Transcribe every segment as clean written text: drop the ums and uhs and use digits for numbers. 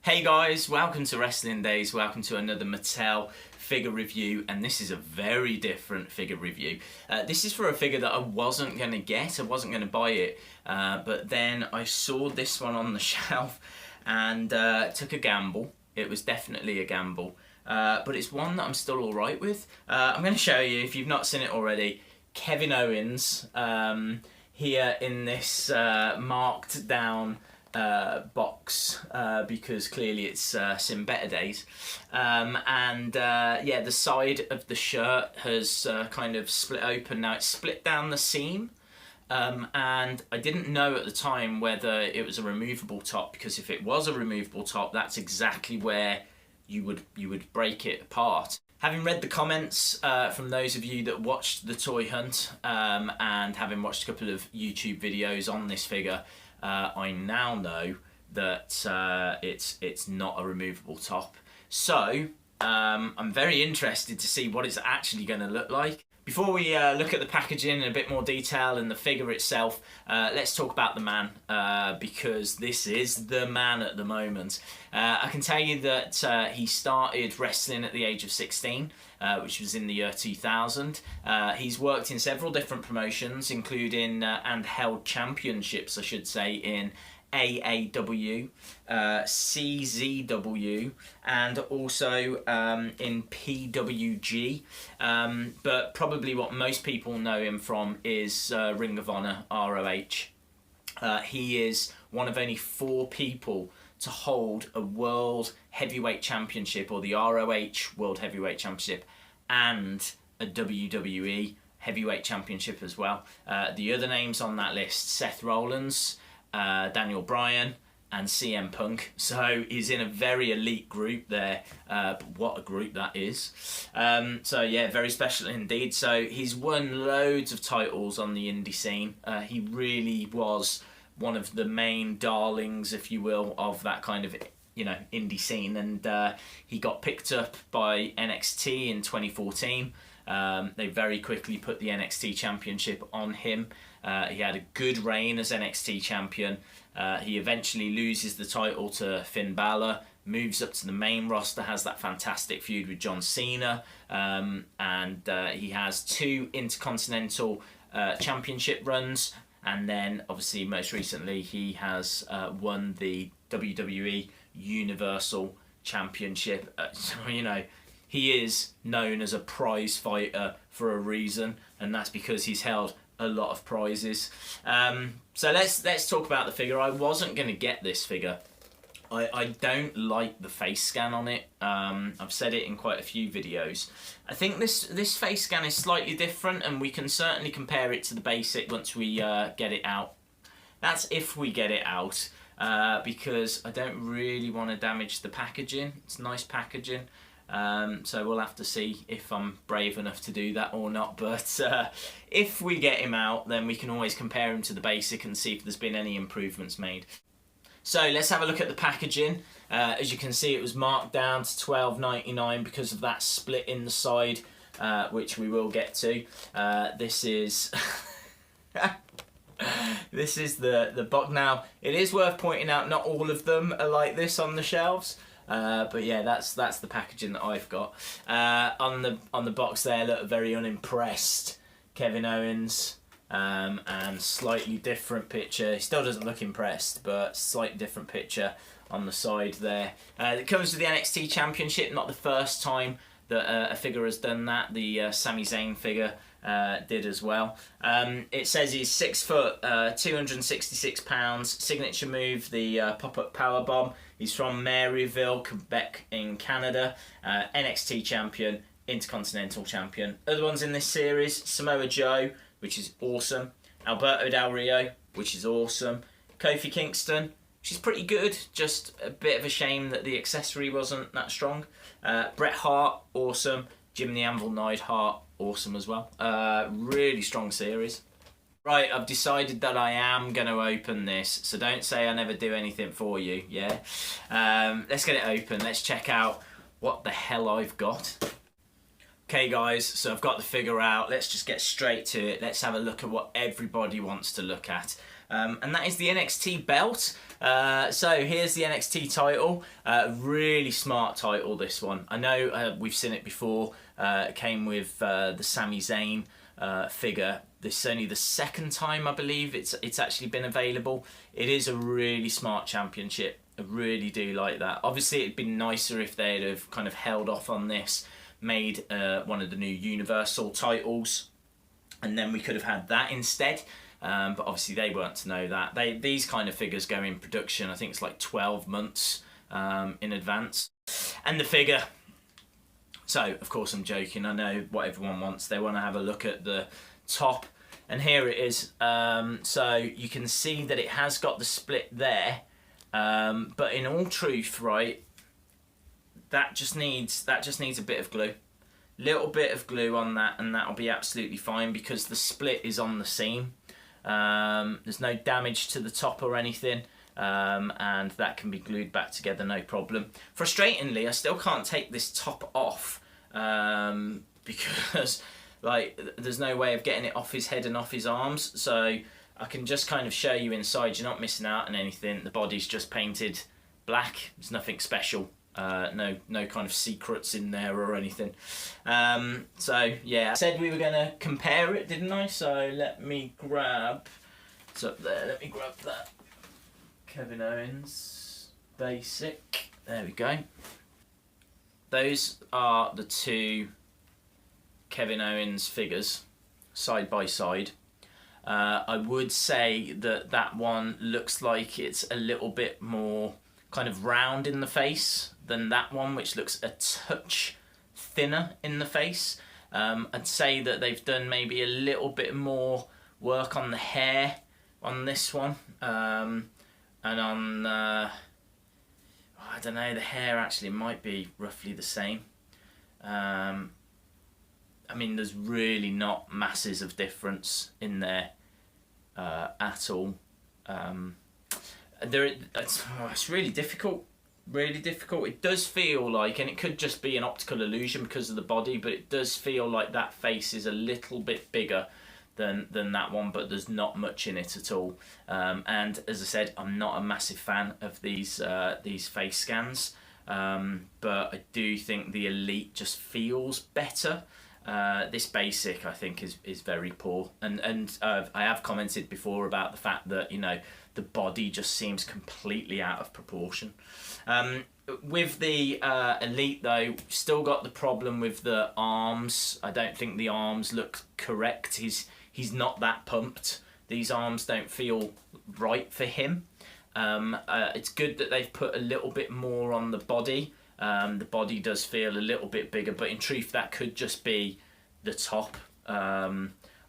Hey guys, welcome to Wrestling Days, welcome to another Mattel figure review, and this is a very different figure review. This is for a figure that I wasn't going to get, I wasn't going to buy it, but then I saw this one on the shelf and took a gamble. It was definitely a gamble, but it's one that I'm still alright with. I'm going to show you, if you've not seen it already, Kevin Owens here in this marked down box because clearly it's seen better days, yeah, the side of the shirt has kind of split open. Now it's split down the seam, and I didn't know at the time whether it was a removable top, because if it was a removable top, that's exactly where you would break it apart. Having read the comments from those of you that watched the toy hunt, and having watched a couple of YouTube videos on this figure, I now know that it's not a removable top. So I'm very interested to see what it's actually going to look like. Before we look at the packaging in a bit more detail and the figure itself, let's talk about the man, because this is the man at the moment. I can tell you that he started wrestling at the age of 16, which was in the year 2000. He's worked in several different promotions, including and held championships, I should say, in AAW, CZW, and also in PWG, but probably what most people know him from is Ring of Honor, ROH. He is one of only 4 people to hold a World Heavyweight Championship, or the ROH World Heavyweight Championship, and a WWE Heavyweight Championship as well. The other names on that list: Seth Rollins, Daniel Bryan, and CM Punk. So he's in a very elite group there, but what a group that is. So yeah, very special indeed. So he's won loads of titles on the indie scene. He really was one of the main darlings, if you will, of that kind of, you know, indie scene, and he got picked up by NXT in 2014. They very quickly put the NXT Championship on him. He had a good reign as NXT champion. He eventually loses the title to Finn Balor, moves up to the main roster, has that fantastic feud with John Cena, and he has 2 Intercontinental Championship runs, and then obviously most recently he has won the WWE Universal Championship. So, you know, he is known as a prize fighter for a reason, and that's because he's held a lot of prizes. So let's talk about the figure. I wasn't going to get this figure. I don't like the face scan on it. I've said it in quite a few videos. I think this face scan is slightly different, and we can certainly compare it to the basic once we get it out. That's if we get it out, because I don't really want to damage the packaging. It's nice packaging. So we'll have to see if I'm brave enough to do that or not, but if we get him out, then we can always compare him to the basic and see if there's been any improvements made. So let's have a look at the packaging. As you can see, it was marked down to $12.99 because of that split in the side, which we will get to. This is this is the box. Now, it is worth pointing out, not all of them are like this on the shelves. But yeah, that's the packaging that I've got. On the box there, look, very unimpressed Kevin Owens, and slightly different picture. He still doesn't look impressed, but slightly different picture on the side there. It comes with the NXT Championship, not the first time that a figure has done that. The Sami Zayn figure did as well. It says he's 6 foot, 266 pounds. Signature move, the pop-up power bomb. He's from Maryville, Quebec in Canada. NXT champion, Intercontinental champion. Other ones in this series: Samoa Joe, which is awesome. Alberto Del Rio, which is awesome. Kofi Kingston, which is pretty good. Just a bit of a shame that the accessory wasn't that strong. Bret Hart, awesome. Jim the Anvil Neidhart, awesome as well. Really strong series. Right, I've decided that I am going to open this, so don't say I never do anything for you, yeah? Let's get it open. Let's check out what the hell I've got. Okay guys, so I've got the figure out. Let's just get straight to it. Let's have a look at what everybody wants to look at. and that is the NXT belt. So here's the NXT title. Really smart title, this one. I know we've seen it before. It came with the Sami Zayn figure. This is only the second time, I believe, it's actually been available. It is a really smart championship. I really do like that. Obviously, it'd been nicer if they'd have kind of held off on this, made one of the new Universal titles, and then we could have had that instead. But obviously they weren't to know that. These kind of figures go in production, I think it's like 12 months in advance. And the figure, so of course I'm joking, I know what everyone wants. They want to have a look at the top, and here it is. So you can see that it has got the split there, but in all truth, right, that just needs a bit of glue. Little bit of glue on that, and that'll be absolutely fine, because the split is on the seam. There's no damage to the top or anything, and that can be glued back together, no problem. Frustratingly, I still can't take this top off, because like there's no way of getting it off his head and off his arms. So I can just kind of show you inside. You're not missing out on anything. The body's just painted black. There's nothing special. No kind of secrets in there or anything. So yeah, I said we were going to compare it, didn't I? So let me grab, it's up there, let me grab that Kevin Owens basic. There we go. Those are the two Kevin Owens figures side by side. I would say that that one looks like it's a little bit more kind of round in the face than that one, which looks a touch thinner in the face. I'd say that they've done maybe a little bit more work on the hair on this one, and on I don't know, the hair actually might be roughly the same. I mean, there's really not masses of difference in there at all. It's really difficult. Really difficult. It does feel like, and it could just be an optical illusion because of the body, but it does feel like that face is a little bit bigger than that one, but there's not much in it at all. And as I said, I'm not a massive fan of these face scans, but I do think the Elite just feels better. This basic, I think, is very poor, and I have commented before about the fact that, you know, the body just seems completely out of proportion. With the Elite, though, still got the problem with the arms. I don't think the arms look correct. He's not that pumped. These arms don't feel right for him. It's good that they've put a little bit more on the body. The body does feel a little bit bigger, but in truth, that could just be the top.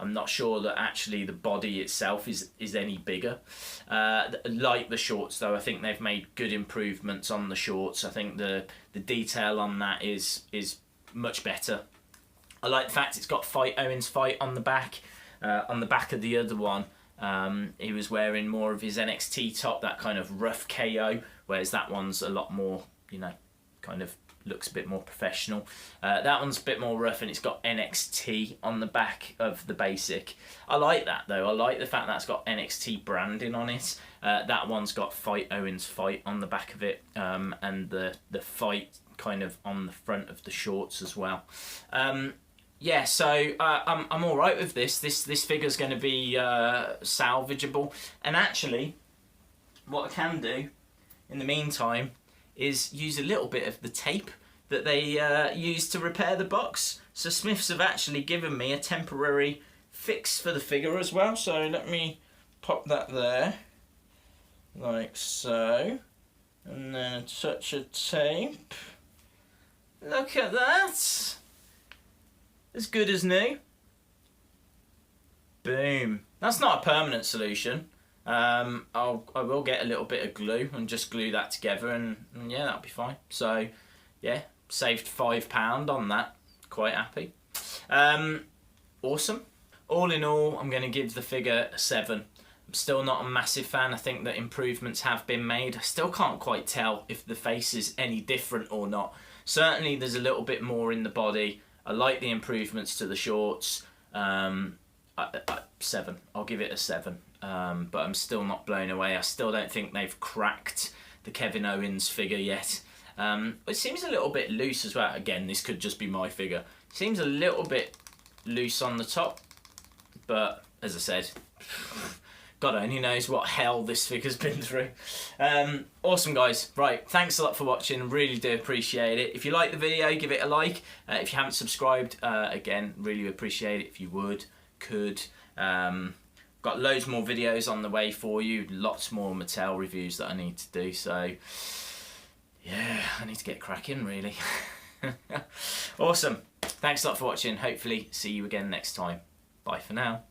I'm not sure that actually the body itself is any bigger. Like the shorts, though, I think they've made good improvements on the shorts. I think the detail on that is much better. I like the fact it's got Owens fight on the back. On the back of the other one, he was wearing more of his NXT top, that kind of rough KO, whereas that one's a lot more, you know, kind of looks a bit more professional. That one's a bit more rough, and it's got NXT on the back of the basic. I like that, though. I like the fact that it's got NXT branding on it. That one's got Owens fight on the back of it, and the fight kind of on the front of the shorts as well. Yeah, so I'm all right with this. This figure's going to be salvageable, and actually, what I can do in the meantime is use a little bit of the tape that they used to repair the box. So Smiths have actually given me a temporary fix for the figure as well. So let me pop that there, like so, and then a touch of tape. Look at that. As good as new. Boom. That's not a permanent solution. I will get a little bit of glue and just glue that together, and yeah, that'll be fine. So yeah, saved £5 on that. Quite happy. Awesome. All in all, I'm going to give the figure a 7. I'm still not a massive fan. I think that improvements have been made. I still can't quite tell if the face is any different or not. Certainly there's a little bit more in the body. I like the improvements to the shorts. 7. I'll give it a 7. but I'm still not blown away. I still don't think they've cracked the Kevin Owens figure yet. It seems a little bit loose as well. Again, this could just be my figure. Seems a little bit loose on the top, but as I said, God only knows what hell this figure's been through. Awesome, guys. Right, thanks a lot for watching. Really do appreciate it. If you like the video, give it a like. If you haven't subscribed, again, really appreciate it if you could. Got loads more videos on the way for you. Lots more Mattel reviews that I need to do. So, yeah, I need to get cracking, really. Awesome. Thanks a lot for watching. Hopefully see you again next time. Bye for now.